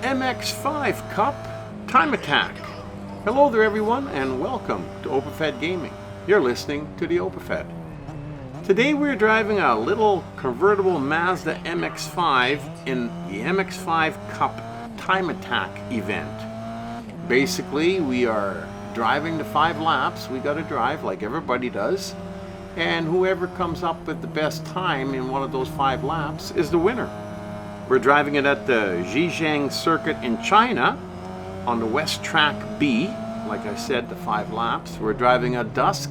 MX-5 Cup Time Attack. Hello there everyone and welcome to OpenFed Gaming. You're listening to the OpenFed. Today we're driving a little convertible Mazda MX-5 in the MX-5 Cup Time Attack event. Basically we are driving the 5 laps. We got to drive like everybody does, and whoever comes up with the best time in one of those 5 laps is the winner. We're driving it at the Zhejiang circuit in China on the West Track B. Like I said, the 5 laps. We're driving at dusk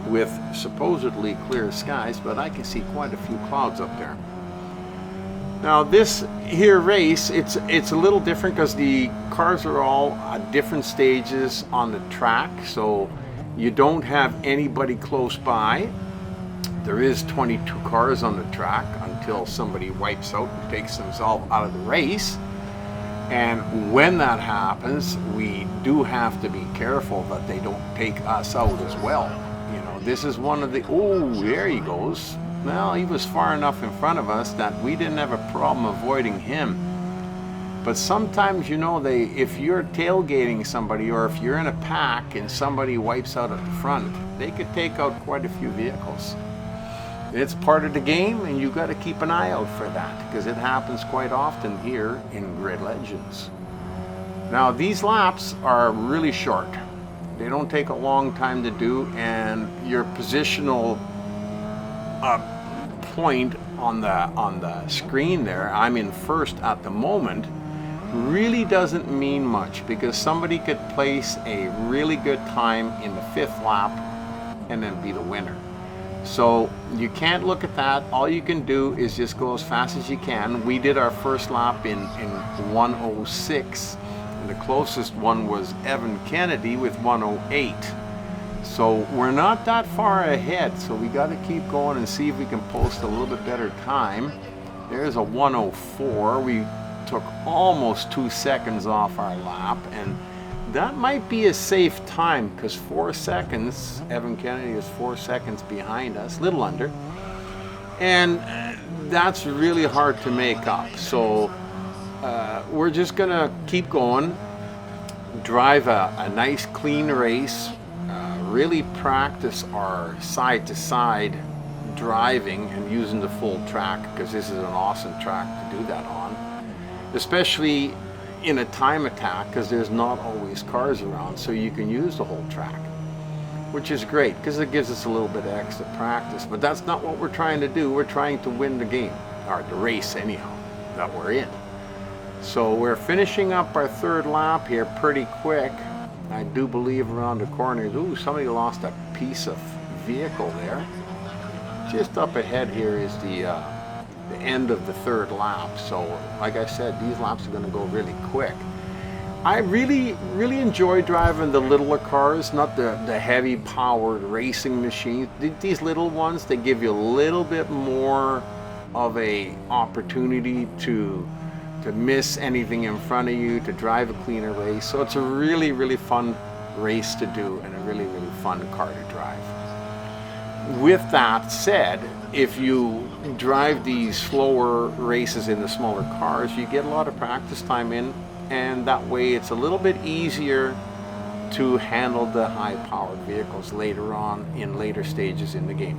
with supposedly clear skies, but I can see quite a few clouds up there. Now this here race, it's a little different because the cars are all at different stages on the track, so you don't have anybody close by. There is 22 cars on the track until somebody wipes out and takes themselves out of the race. And when that happens, we do have to be careful that they don't take us out as well. You know, this is one of the, oh, there he goes. Well, he was far enough in front of us that we didn't have a problem avoiding him. But sometimes, you know, if you're tailgating somebody or if you're in a pack and somebody wipes out at the front, they could take out quite a few vehicles. It's part of the game, and you got to keep an eye out for that because it happens quite often here in Grid Legends. Now, these laps are really short. They don't take a long time to do, and your positional point on the screen there, I'm in first at the moment, really doesn't mean much because somebody could place a really good time in the 5th lap and then be the winner. So you can't look at that. All you can do is just go as fast as you can. We did our first lap in 1:06, and the closest one was Evan Kennedy with 1:08. So we're not that far ahead, so we got to keep going and see if we can post a little bit better time. There's a 1:04. We took almost 2 seconds off our lap, and that might be a safe time because 4 seconds, Evan Kennedy is 4 seconds behind us, little under, and that's really hard to make up. So we're just gonna keep going, drive a nice clean race, really practice our side-to-side driving and using the full track because this is an awesome track to do that on, especially in a time attack because there's not always cars around, so you can use the whole track, which is great because it gives us a little bit of extra practice. But that's not what we're trying to do. We're trying to win the game, or the race anyhow, that we're in. So we're finishing up our 3rd lap here pretty quick. I do believe around the corners, ooh, somebody lost a piece of vehicle there. Just up ahead here is the end of the 3rd lap. So like I said, these laps are going to go really quick. I really enjoy driving the littler cars, not the heavy powered racing machines. These little ones, they give you a little bit more of a opportunity to miss anything in front of you, to drive a cleaner race. So it's a really fun race to do and a really fun car to drive. With that said, if you drive these slower races in the smaller cars, you get a lot of practice time in, and that way it's a little bit easier to handle the high-powered vehicles later on in later stages in the game.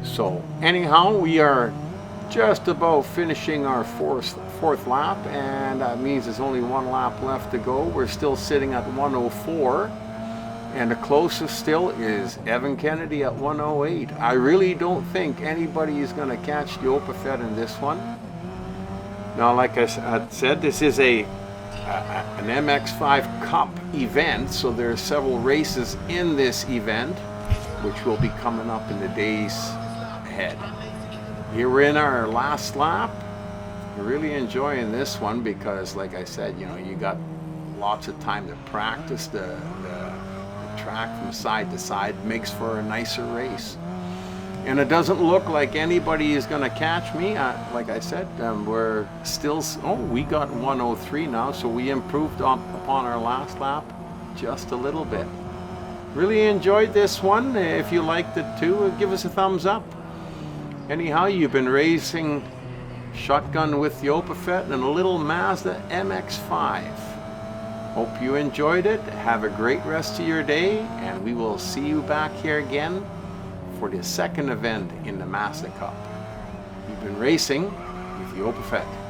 So anyhow, we are just about finishing our fourth lap, and that means there's only 1 lap left to go. We're still sitting at 1:04. And the closest still is Evan Kennedy at 1:08. I really don't think anybody is going to catch the OpenFed in this one. Now, like I said, this is an MX-5 Cup event, so there are several races in this event, which will be coming up in the days ahead. Here we're in our last lap. We're really enjoying this one because, like I said, you know, you got lots of time to practice the track from side to side. Makes for a nicer race, and it doesn't look like anybody is going to catch me. Like I said, we're still, we got 1:03 now, so we improved upon our last lap just a little bit. Really enjoyed this one. If you liked it too, give us a thumbs up. Anyhow, you've been racing shotgun with the Opafet and a little Mazda MX-5. Hope you enjoyed it. Have a great rest of your day, and we will see you back here again for the second event in the Mazda Cup. You've been racing with the Opafet.